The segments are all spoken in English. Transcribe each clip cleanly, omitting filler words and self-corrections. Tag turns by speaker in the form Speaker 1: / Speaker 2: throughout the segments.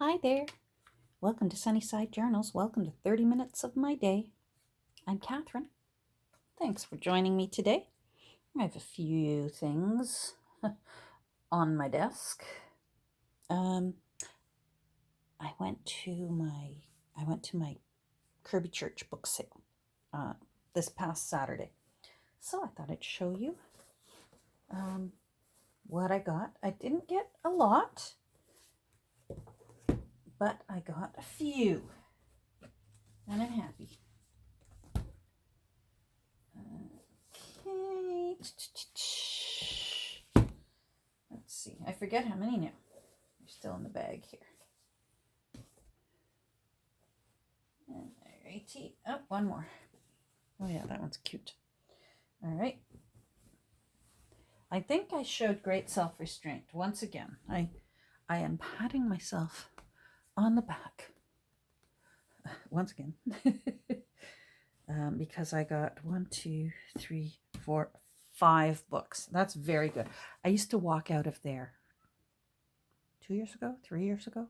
Speaker 1: Hi there. Welcome to Sunnyside Journals. Welcome to 30 Minutes of My Day. I'm Catherine. Thanks for joining me today. I have a few things on my desk. I went to my Kirby Church book sale this past Saturday. So I thought I'd show you what I got. I didn't get a lot, but I got a few, and I'm happy. Okay. Let's see. I forget how many now. They're still in the bag here. And righty. Oh, one more. Oh yeah, that one's cute. All right. I think I showed great self-restraint. Once again, I am patting myself on the back. Once again. Because I got 1, 2, 3, 4, 5 books. That's very good. I used to walk out of there 3 years ago,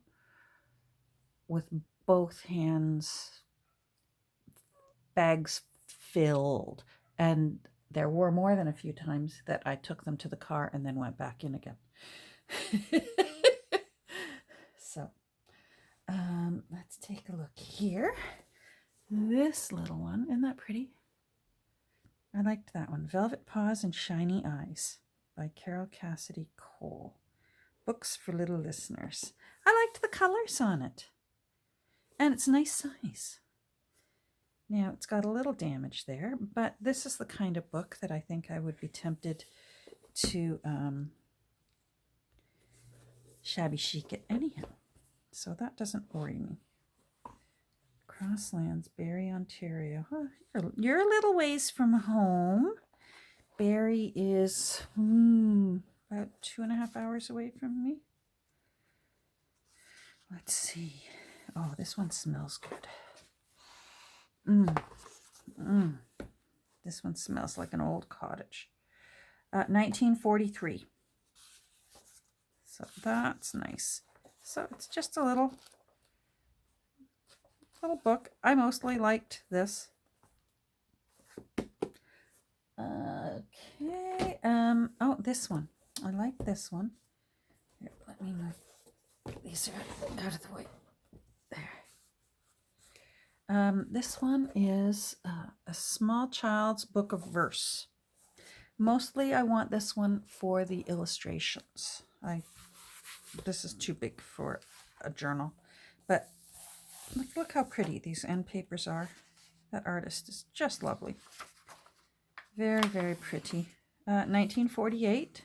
Speaker 1: with both hands, bags filled. And there were more than a few times that I took them to the car and then went back in again. So, let's take a look here. This little one, isn't that pretty? I liked that one. Velvet Paws and Shiny Eyes by Carol Cassidy Cole. Books for little listeners. I liked the colors on it. And it's a nice size. Now, it's got a little damage there, but this is the kind of book that I think I would be tempted to shabby chic it anyhow. So that doesn't worry me. Crosslands, Barrie, Ontario. Oh, you're a little ways from home. Barrie is about 2.5 hours away from me. Let's see. Oh, this one smells good. This one smells like an old cottage. 1943. So that's nice. So it's just a little book. I mostly liked this. Okay. Oh, this one. I like this one. Here, let me move. These are out of the way. There. This one is a small child's book of verse. Mostly I want this one for the illustrations. This is too big for a journal. But look how pretty these end papers are. That artist is just lovely. Very, very pretty. 1948.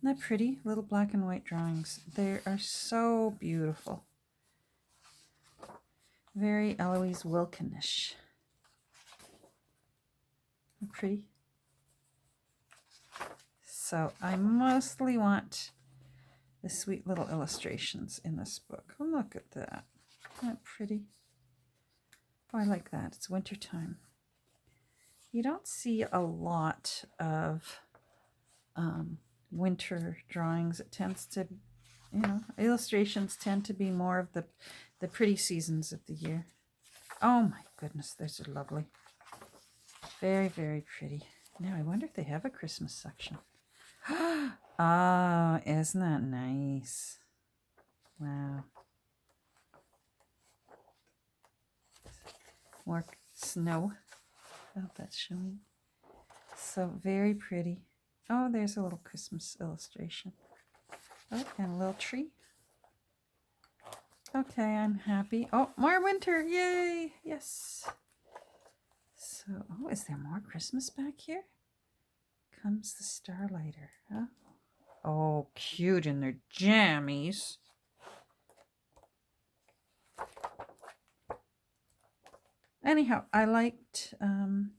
Speaker 1: Isn't that pretty? Little black and white drawings. They are so beautiful. Very Eloise Wilkinish. Pretty. So I mostly want the sweet little illustrations in this book. Oh, look at that. Isn't that pretty? Oh, I like that. It's wintertime. You don't see a lot of winter drawings. It tends to, illustrations tend to be more of the pretty seasons of the year. Oh my goodness, those are lovely. Very, very pretty. Now I wonder if they have a Christmas section. Ah, isn't that nice? Wow. More snow. I hope that's showing. So very pretty. Oh, there's a little Christmas illustration. Oh, and a little tree. Okay, I'm happy. Oh, more winter. Yay. Yes. So, oh, is there more Christmas back here? Comes the Starlighter. Huh? Oh, cute in their jammies. Anyhow, I liked the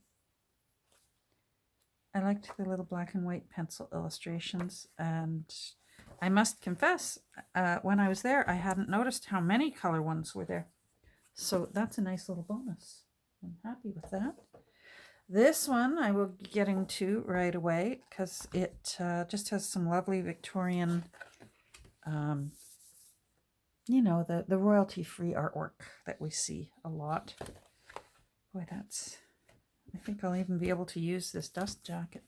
Speaker 1: little black and white pencil illustrations, and I must confess, when I was there, I hadn't noticed how many color ones were there. So that's a nice little bonus. I'm happy with that. This one I will be getting to right away because it just has some lovely Victorian, you know, the royalty-free artwork that we see a lot. Boy, I think I'll even be able to use this dust jacket.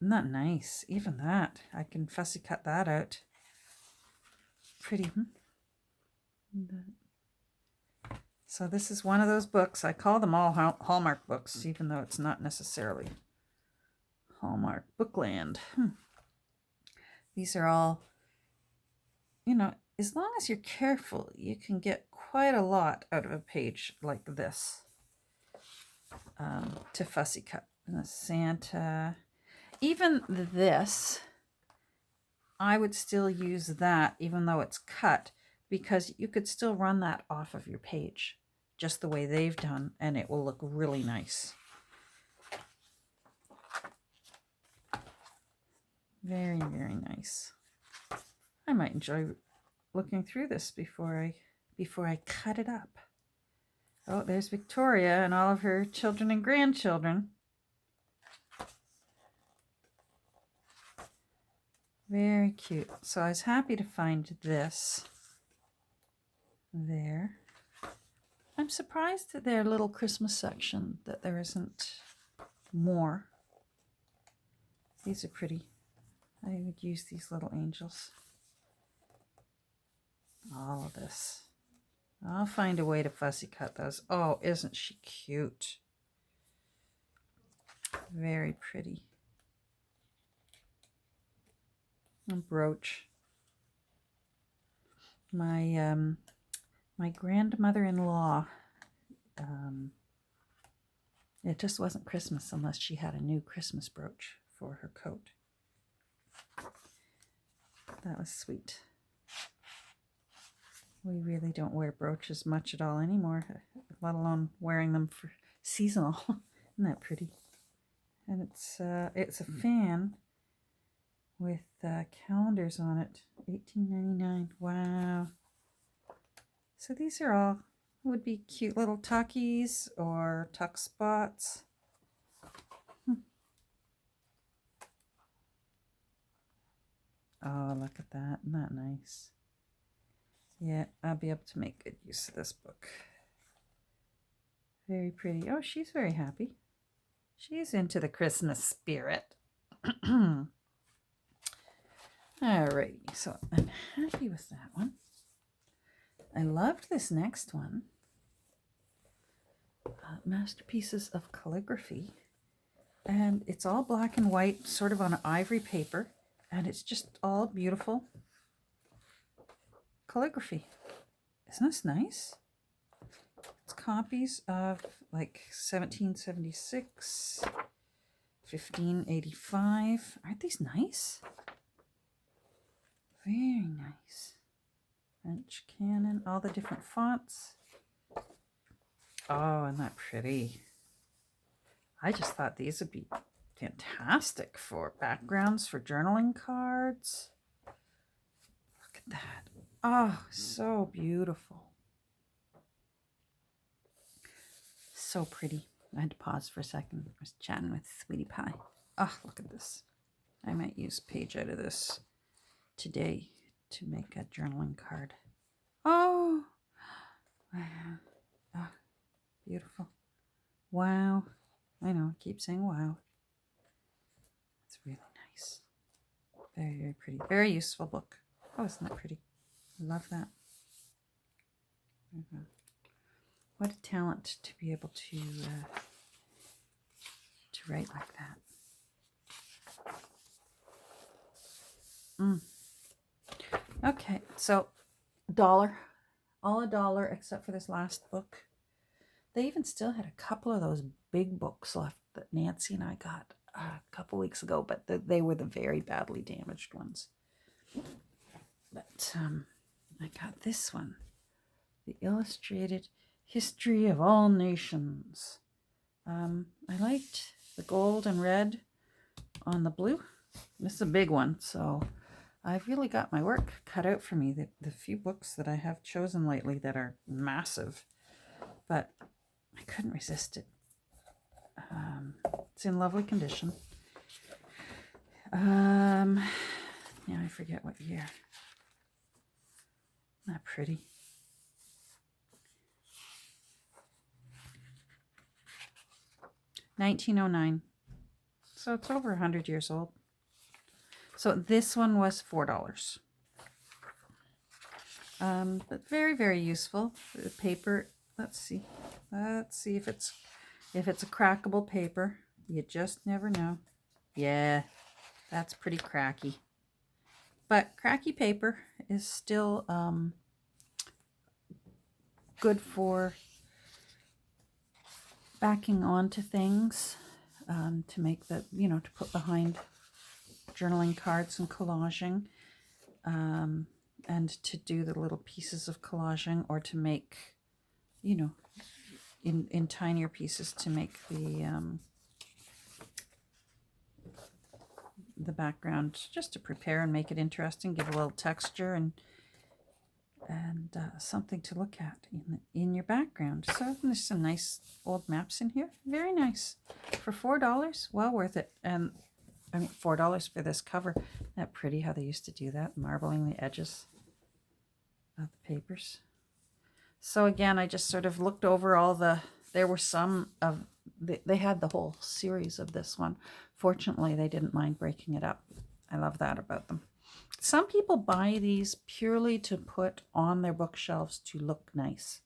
Speaker 1: Isn't that nice? Even that, I can fussy cut that out. Pretty, So this is one of those books. I call them all Hallmark books, even though it's not necessarily Hallmark Bookland. These are all, you know, as long as you're careful, you can get quite a lot out of a page like this to fussy cut. And the Santa, even this, I would still use that even though it's cut, because you could still run that off of your page just the way they've done, and it will look really nice. Very, very nice. I might enjoy looking through this before I cut it up. Oh, there's Victoria and all of her children and grandchildren. Very cute. So I was happy to find this there. I'm surprised that their little Christmas section that there isn't more. These are pretty. I would use these little angels. All of this. I'll find a way to fussy cut those. Oh, isn't she cute? Very pretty. A brooch. My grandmother-in-law, it just wasn't Christmas unless she had a new Christmas brooch for her coat. That was sweet. We really don't wear brooches much at all anymore, let alone wearing them for seasonal. Isn't that pretty? And it's a fan with calendars on it. $18.99. Wow. So these are all would be cute little tuckies or tuck spots. Oh, look at that. Isn't that nice? Yeah, I'll be able to make good use of this book. Very pretty. Oh, she's very happy. She's into the Christmas spirit. Alrighty, so I'm happy with that one. I loved this next one. Masterpieces of Calligraphy. And it's all black and white, sort of on an ivory paper. And it's just all beautiful calligraphy. Isn't this nice? It's copies of like 1776, 1585. Aren't these nice? Very nice. French canon, all the different fonts. Oh, isn't that pretty? I just thought these would be fantastic for backgrounds, for journaling cards. Look at that. Oh, so beautiful. So pretty. I had to pause for a second. I was chatting with Sweetie Pie. Oh, look at this. I might use a page out of this today to make a journaling card. Oh, wow. Oh, beautiful. Wow. I know, I keep saying wow. It's really nice. Very, very pretty. Very useful book. Oh, isn't that pretty? I love that. What a talent to be able to write like that. Okay, so $1. All $1 except for this last book. They even still had a couple of those big books left that Nancy and I got a couple weeks ago, but they were the very badly damaged ones. But I got this one, The Illustrated History of All Nations. I liked the gold and red on the blue. This is a big one, so I've really got my work cut out for me. The few books that I have chosen lately that are massive, but I couldn't resist it. It's in lovely condition. Now I forget what year. Isn't that pretty? $19.09. So it's over 100 years old. So this one was $4. But very, very useful. The paper, let's see. Let's see if it's a crackable paper. You just never know. Yeah, that's pretty cracky. But cracky paper is still good for backing onto things, to make the, to put behind journaling cards and collaging, and to do the little pieces of collaging, or to make, in tinier pieces to make the background, just to prepare and make it interesting, give a little texture and something to look at in your background. So there's some nice old maps in here. Very nice. For $4, well worth it. And I mean, $4 for this cover. Isn't that pretty how they used to do that, marbling the edges of the papers? So again, I just sort of looked over all there were some of, they had the whole series of this one. Fortunately, they didn't mind breaking it up. I love that about them. Some people buy these purely to put on their bookshelves to look nice.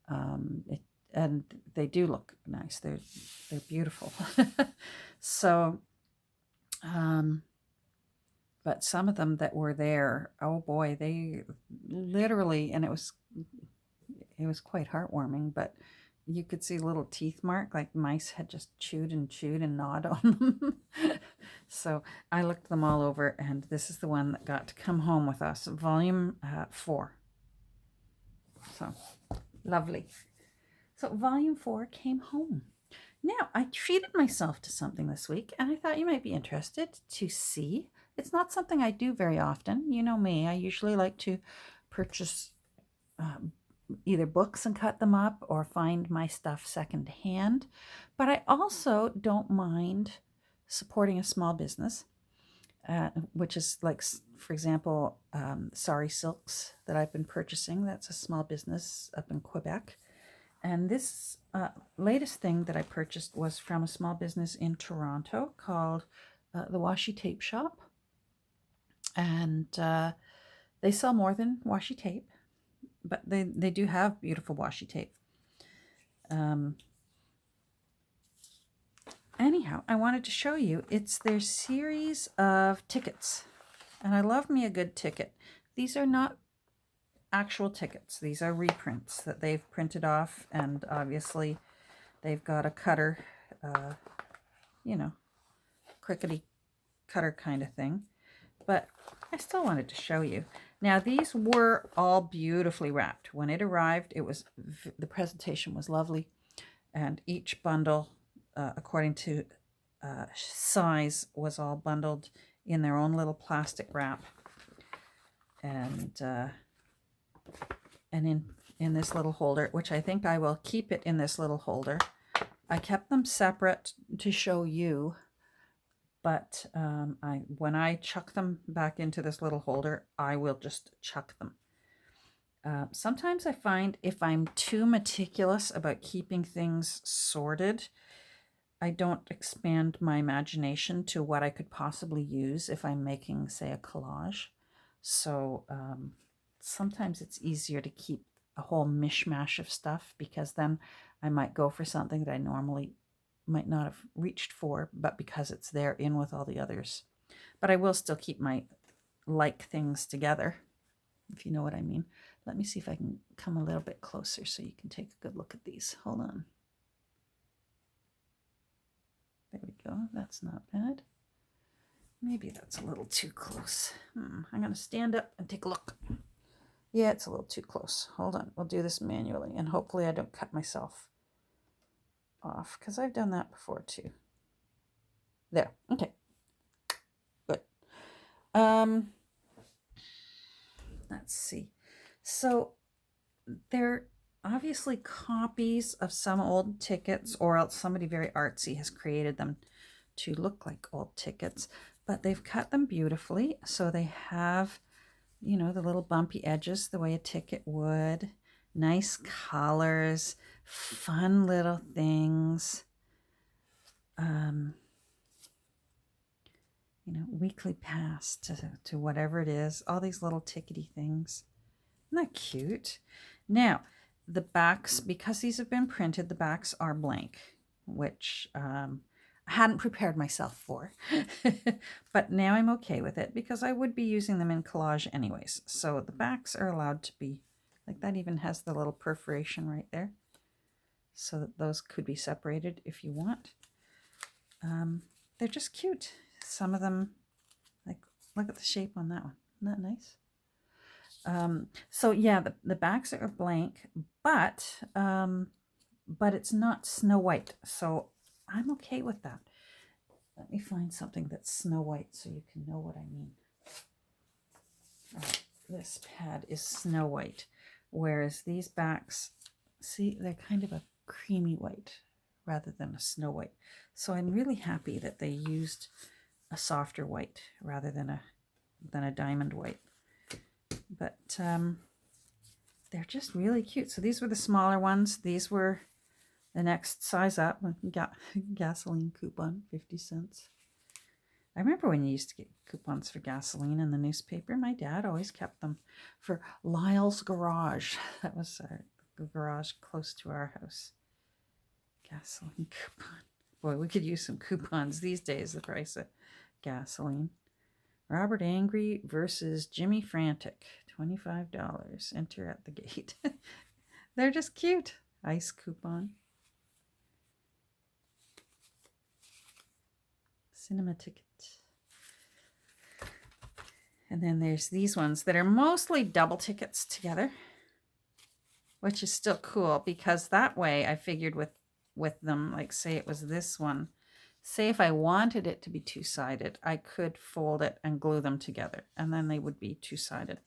Speaker 1: And they do look nice. They're beautiful. So, but some of them that were there, oh boy, they literally, and it was quite heartwarming, but you could see a little teeth mark, like mice had just chewed and gnawed on them. So I looked them all over, and this is the one that got to come home with us, volume 4. So lovely. So volume 4 came home. Now, I treated myself to something this week, and I thought you might be interested to see. It's not something I do very often. You know me, I usually like to purchase either books and cut them up, or find my stuff secondhand. But I also don't mind supporting a small business, which is like, for example, Sari Silks that I've been purchasing. That's a small business up in Quebec. And this latest thing that I purchased was from a small business in Toronto called the Washi Tape Shop. And they sell more than washi tape, but they do have beautiful washi tape. Anyhow, I wanted to show you, it's their series of tickets. And I love me a good ticket. These are not actual tickets. These are reprints that they've printed off, and obviously they've got a cutter, crickety cutter kind of thing. But I still wanted to show you. Now, these were all beautifully wrapped. When it arrived, the presentation was lovely, and each bundle, according to size, was all bundled in their own little plastic wrap, and in this little holder, which I think I will keep it in this little holder. I kept them separate to show you, but when I chuck them back into this little holder, I will just chuck them. Sometimes I find if I'm too meticulous about keeping things sorted, I don't expand my imagination to what I could possibly use if I'm making, say, a collage. So sometimes it's easier to keep a whole mishmash of stuff, because then I might go for something that I normally might not have reached for, but because it's there in with all the others. But I will still keep my like things together, if you know what I mean. Let me see if I can come a little bit closer so you can take a good look at these. Hold on. There we go. That's not bad. Maybe that's a little too close. I'm going to stand up and take a look. Yeah, it's a little too close. Hold on. We'll do this manually, and hopefully I don't cut myself off, because I've done that before too. There. Okay. Good. Let's see. So they're obviously copies of some old tickets, or else somebody very artsy has created them to look like old tickets, but they've cut them beautifully. So they have you know, the little bumpy edges the way a ticket would. Nice colors, fun little things. You know, weekly pass to whatever it is. All these little tickety things. Isn't that cute? Now, the backs, because these have been printed, the backs are blank, which I hadn't prepared myself for. But now I'm okay with it because I would be using them in collage anyways. So the backs are allowed to be, like that even has the little perforation right there. So that those could be separated if you want. They're just cute. Some of them, like, look at the shape on that one. Isn't that nice? So yeah, the backs are blank, but it's not Snow White, so I'm okay with that. Let me find something that's Snow White so you can know what I mean. This pad is Snow White, whereas these backs, see, they're kind of a creamy white rather than a snow white. So I'm really happy that they used a softer white rather than a diamond white. But they're just really cute. So these were the smaller ones. These were the next size up. Gasoline coupon, 50 cents. I remember when you used to get coupons for gasoline in the newspaper. My dad always kept them for Lyle's Garage. That was the garage close to our house. Gasoline coupon. Boy, we could use some coupons these days, the price of gasoline. Robert Angry versus Jimmy Frantic. $25. Enter at the gate. They're just cute. Ice coupon. Cinema ticket. And then there's these ones that are mostly double tickets together, which is still cool because that way I figured with them, like say it was this one, say if I wanted it to be two-sided, I could fold it and glue them together and then they would be two-sided.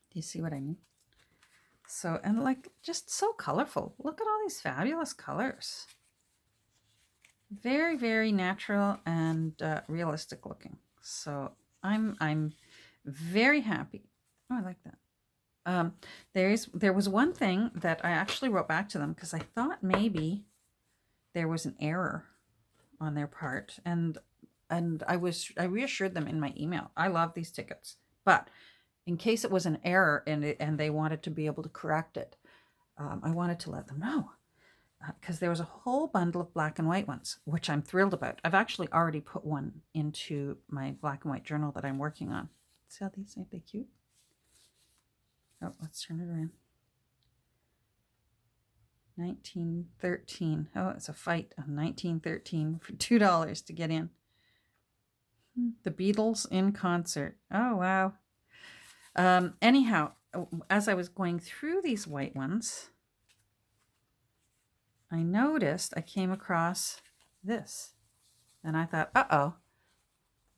Speaker 1: Do you see what I mean? So, and like just so colorful. Look at all these fabulous colors. Very, very natural and realistic looking. So I'm very happy. Oh, I like that. There was one thing that I actually wrote back to them because I thought maybe there was an error on their part, and I reassured them in my email. I love these tickets, but in case it was an error and they wanted to be able to correct it, I wanted to let them know. Because there was a whole bundle of black and white ones, which I'm thrilled about. I've actually already put one into my black and white journal that I'm working on. See how these, ain't they cute? Oh, let's turn it around. 1913. Oh, it's a fight on 1913 for $2 to get in. The Beatles in concert. Oh, wow. Anyhow, as I was going through these white ones, I noticed I came across this. And I thought, uh-oh,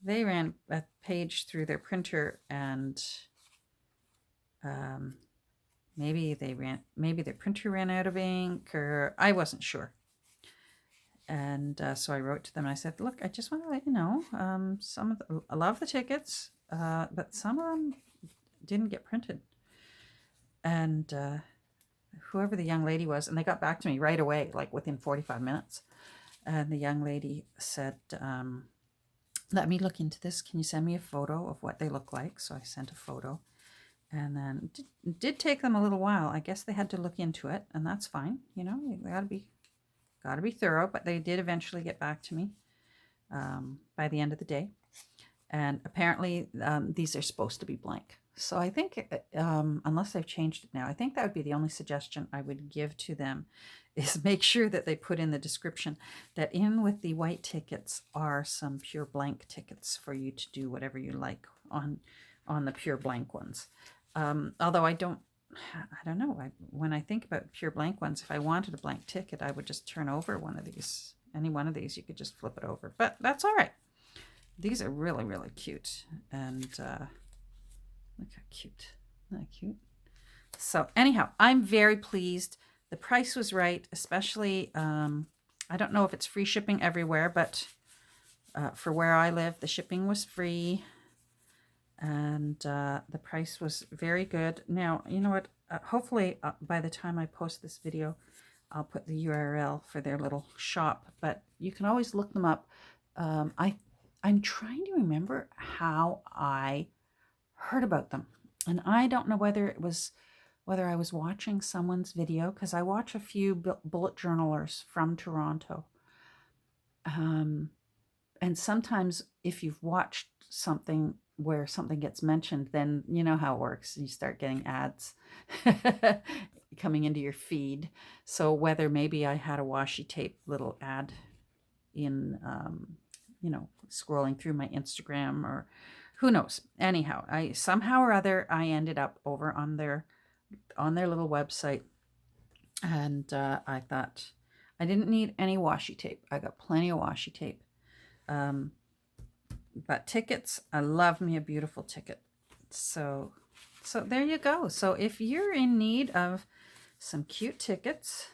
Speaker 1: they ran a page through their printer and maybe their printer ran out of ink, or I wasn't sure. And so I wrote to them and I said, look, I just want to let you know, I love the tickets, but some of them didn't get printed. And whoever the young lady was, and they got back to me right away, like within 45 minutes. And the young lady said, let me look into this. Can you send me a photo of what they look like? So I sent a photo. And then it did take them a little while. I guess they had to look into it, and that's fine. You know, they gotta be thorough, but they did eventually get back to me by the end of the day. And apparently these are supposed to be blank. So I think, unless they've changed it now, I think that would be the only suggestion I would give to them is make sure that they put in the description that in with the white tickets are some pure blank tickets for you to do whatever you like on the pure blank ones. Although I don't know. When I think about pure blank ones, if I wanted a blank ticket, I would just turn over one of these. Any one of these, you could just flip it over. But that's all right. These are really, really cute. And look how cute. Isn't that cute? So anyhow, I'm very pleased. The price was right, especially, I don't know if it's free shipping everywhere, but for where I live, the shipping was free. and the price was very good. Now, you know what? Hopefully, by the time I post this video, I'll put the URL for their little shop, but you can always look them up. I'm trying to remember how I heard about them, and I don't know whether I was watching someone's video, because I watch a few bullet journalers from Toronto. And sometimes if you've watched something where something gets mentioned, then you know how it works. You start getting ads coming into your feed. So whether maybe I had a washi tape little ad in, scrolling through my Instagram, or who knows. Anyhow, I somehow or other I ended up over on their little website, and I thought I didn't need any washi tape. I got plenty of washi tape. But tickets, I love me a beautiful ticket. So there you go. So if you're in need of some cute tickets,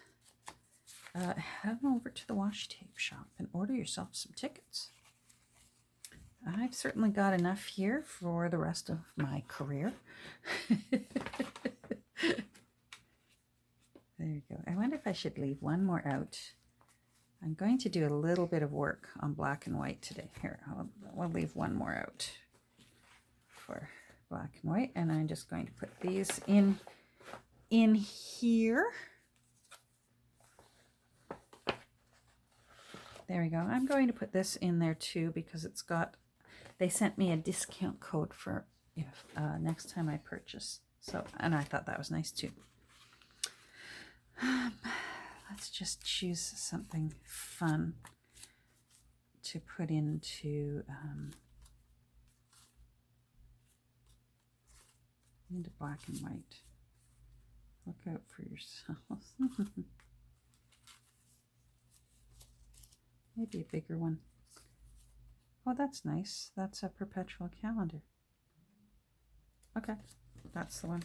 Speaker 1: head over to the washi tape shop and order yourself some tickets. I've certainly got enough here for the rest of my career. There you go. I wonder if I should leave one more out. I'm going to do a little bit of work on black and white today. Here, I'll leave one more out for black and white, and I'm just going to put these in here. There we go. I'm going to put this in there too, because they sent me a discount code for if next time I purchase. So, and I thought that was nice too. Let's just choose something fun to put into black and white. Look out for yourselves. Maybe a bigger one. Oh, that's nice. That's a perpetual calendar. Okay, that's the one.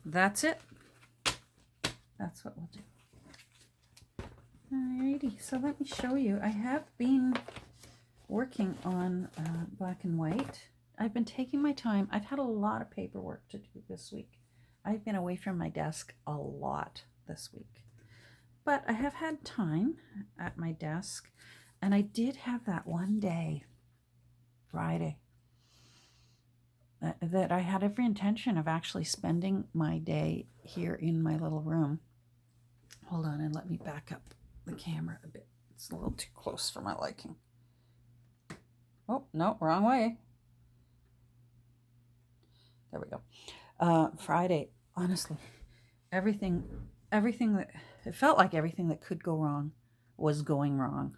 Speaker 1: That's it. That's what we'll do. Alrighty, so let me show you. I have been working on black and white. I've been taking my time. I've had a lot of paperwork to do this week. I've been away from my desk a lot this week. But I have had time at my desk, and I did have that one day, Friday, that I had every intention of actually spending my day here in my little room. Hold on, and let me back up the camera a bit. It's a little too close for my liking. Oh, no, wrong way. There we go. Friday, honestly, everything that, it felt like everything that could go wrong was going wrong.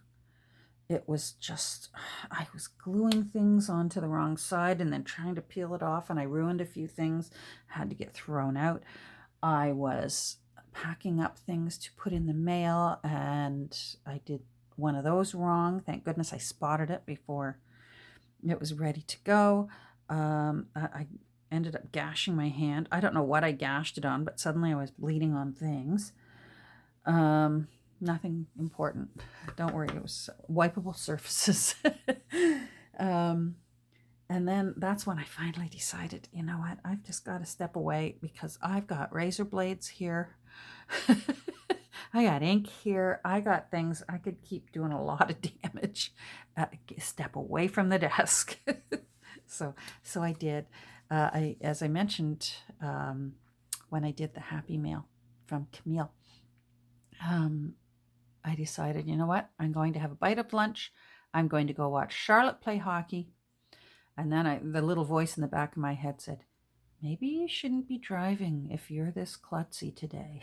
Speaker 1: It was just, I was gluing things onto the wrong side and then trying to peel it off, and I ruined a few things, had to get thrown out. I was packing up things to put in the mail, and I did one of those wrong. Thank goodness I spotted it before it was ready to go. I ended up gashing my hand. I don't know what I gashed it on, but suddenly I was bleeding on things. Nothing important. Don't worry, it was wipeable surfaces. And then that's when I finally decided, you know what, I've just got to step away, because I've got razor blades here. I got ink here. I got things. I could keep doing a lot of damage. Step away from the desk. So I did. As I mentioned, when I did the Happy Mail from Camille, I decided, you know what, I'm going to have a bite of lunch. I'm going to go watch Charlotte play hockey. And then the little voice in the back of my head said, maybe you shouldn't be driving if you're this klutzy today.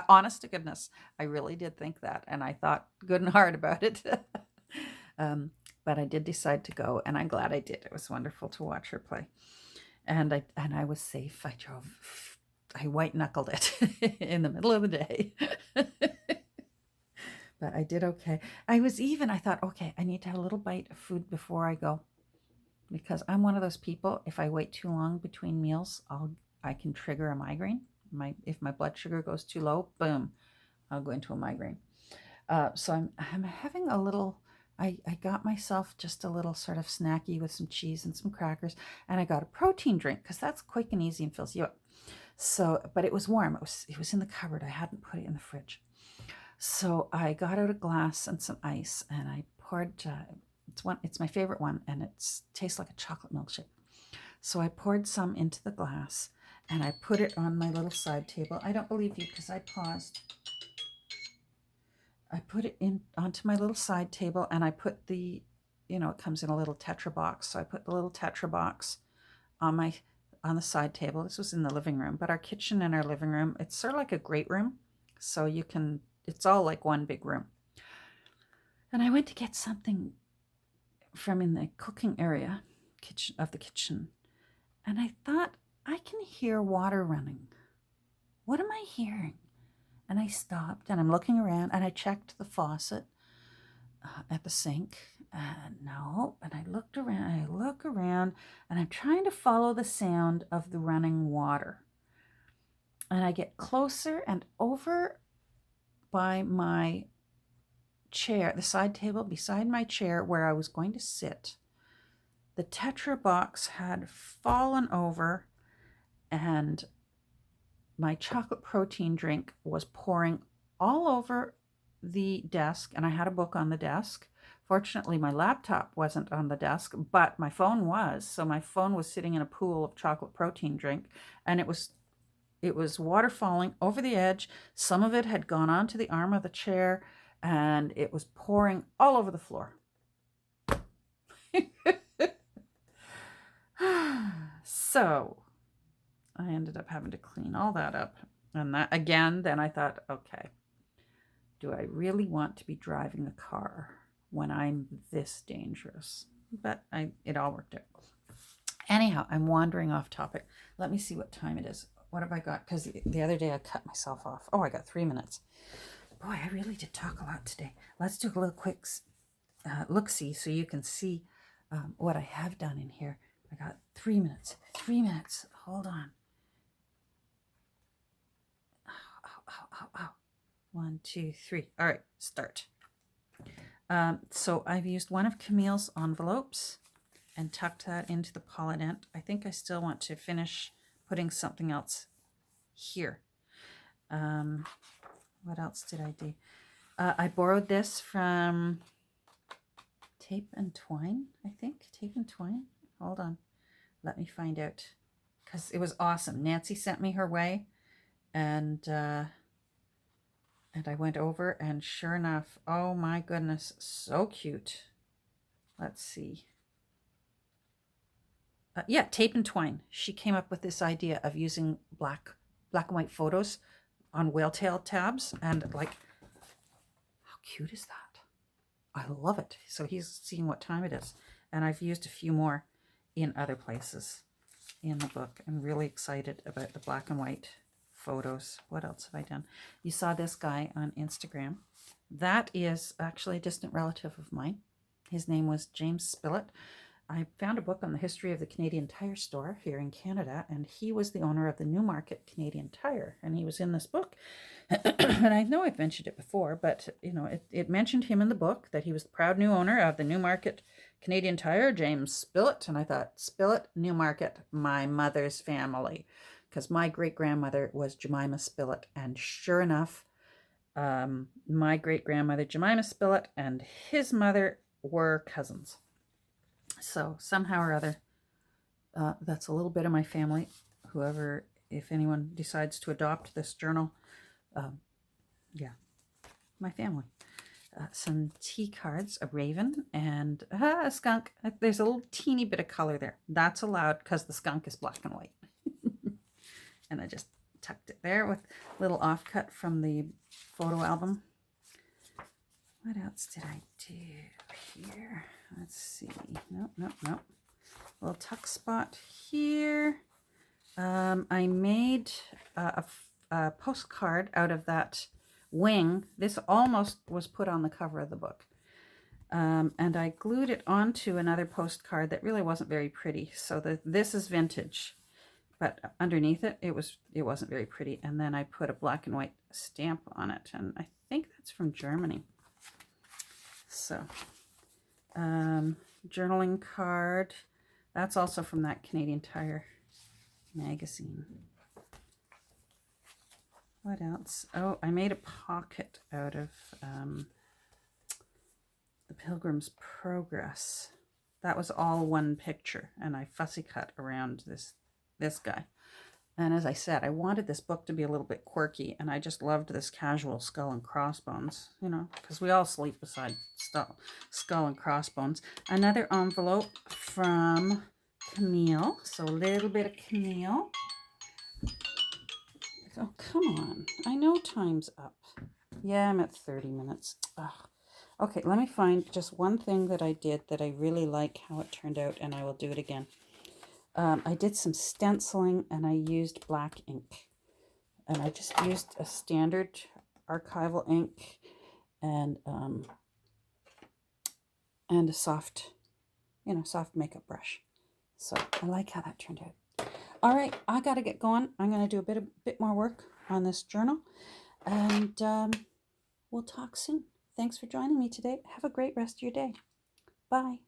Speaker 1: Honest to goodness, I really did think that. And I thought good and hard about it. But I did decide to go, and I'm glad I did. It was wonderful to watch her play. And I was safe. I white knuckled it in the middle of the day. But I did okay. I thought, okay, I need to have a little bite of food before I go, because I'm one of those people, if I wait too long between meals, I can trigger a migraine. If my blood sugar goes too low, boom, I'll go into a migraine. So I'm having I got myself just a little sort of snacky with some cheese and some crackers, and I got a protein drink because that's quick and easy and fills you up. So, but it was warm. It was in the cupboard. I hadn't put it in the fridge. So I got out a glass and some ice, and I poured. It's my favorite one, and it tastes like a chocolate milkshake. So I poured some into the glass, and I put it on my little side table. I don't believe you because I paused. I put it in onto my little side table, and I put the, it comes in a little Tetra box. So I put the little Tetra box on the side table. This was in the living room, but our kitchen and our living room, it's sort of like a great room. So it's all like one big room. And I went to get something from in the cooking area of the kitchen. And I thought, I can hear water running. What am I hearing? And I stopped and I'm looking around and I checked the faucet at the sink. No, and I look around and I'm trying to follow the sound of the running water. And I get closer and over by my chair, the side table beside my chair where I was going to sit. The Tetra box had fallen over and my chocolate protein drink was pouring all over the desk, and I had a book on the desk. Fortunately, my laptop wasn't on the desk, but my phone was. So my phone was sitting in a pool of chocolate protein drink, and it was water falling over the edge. Some of it had gone onto the arm of the chair, and it was pouring all over the floor. So I ended up having to clean all that up. And that again, then I thought, okay, do I really want to be driving a car when I'm this dangerous? But it all worked out. Anyhow, I'm wandering off topic. Let me see what time it is. What have I got? Because the other day I cut myself off. Oh, I got 3 minutes. Boy, I really did talk a lot today. Let's do a little quick look-see so you can see what I have done in here. I got 3 minutes. 3 minutes. Hold on. Ow. 1, 2, 3. All right, start. So I've used one of Camille's envelopes and tucked that into the polydent. I think I still want to finish putting something else here. What else did I do? I borrowed this from Tape and Twine, I think. Tape and Twine? Hold on. Let me find out. Because it was awesome. Nancy sent me her way. And I went over, and sure enough, oh my goodness, so cute. Let's see. Yeah, Tape and Twine. She came up with this idea of using black and white photos on whale tail tabs, and like, how cute is that? I love it. So he's seeing what time it is, and I've used a few more in other places in the book. I'm really excited about the black and white photos. What else have I done? You saw this guy on Instagram. That is actually a distant relative of mine. His name was James Spillett. I found a book on the history of the Canadian Tire store here in Canada, and he was the owner of the Newmarket Canadian Tire, and he was in this book. And I know I've mentioned it before, but it mentioned him in the book, that he was the proud new owner of the Newmarket Canadian Tire, James Spillett. And I thought, Spillett, Newmarket, my mother's family, because my great-grandmother was Jemima Spillett, and sure enough, my great-grandmother Jemima Spillett and his mother were cousins. So somehow or other, that's a little bit of my family. Whoever, if anyone decides to adopt this journal, yeah, my family. Some tea cards, a raven, and a skunk. There's a little teeny bit of color there. That's allowed because the skunk is black and white. And I just tucked it there with a little offcut from the photo album. What else did I do here? Let's see. Nope. A little tuck spot here. I made a postcard out of that wing. This almost was put on the cover of the book. And I glued it onto another postcard that really wasn't very pretty. So this is vintage. But underneath it, it wasn't very pretty. And then I put a black and white stamp on it. And I think that's from Germany. So Journaling card. That's also from that Canadian Tire magazine. What else? Oh, I made a pocket out of the Pilgrim's Progress. That was all one picture, and I fussy cut around this guy. And as I said, I wanted this book to be a little bit quirky, and I just loved this casual skull and crossbones, you know, because we all sleep beside skull and crossbones. Another envelope from Camille, so a little bit of Camille. Oh, come on. I know time's up. Yeah, I'm at 30 minutes. Ugh. Okay, let me find just one thing that I did that I really like how it turned out, and I will do it again. I did some stenciling, and I used black ink. And I just used a standard archival ink and a soft, soft makeup brush. So I like how that turned out. All right, I got to get going. I'm going to do a bit more work on this journal, and we'll talk soon. Thanks for joining me today. Have a great rest of your day. Bye.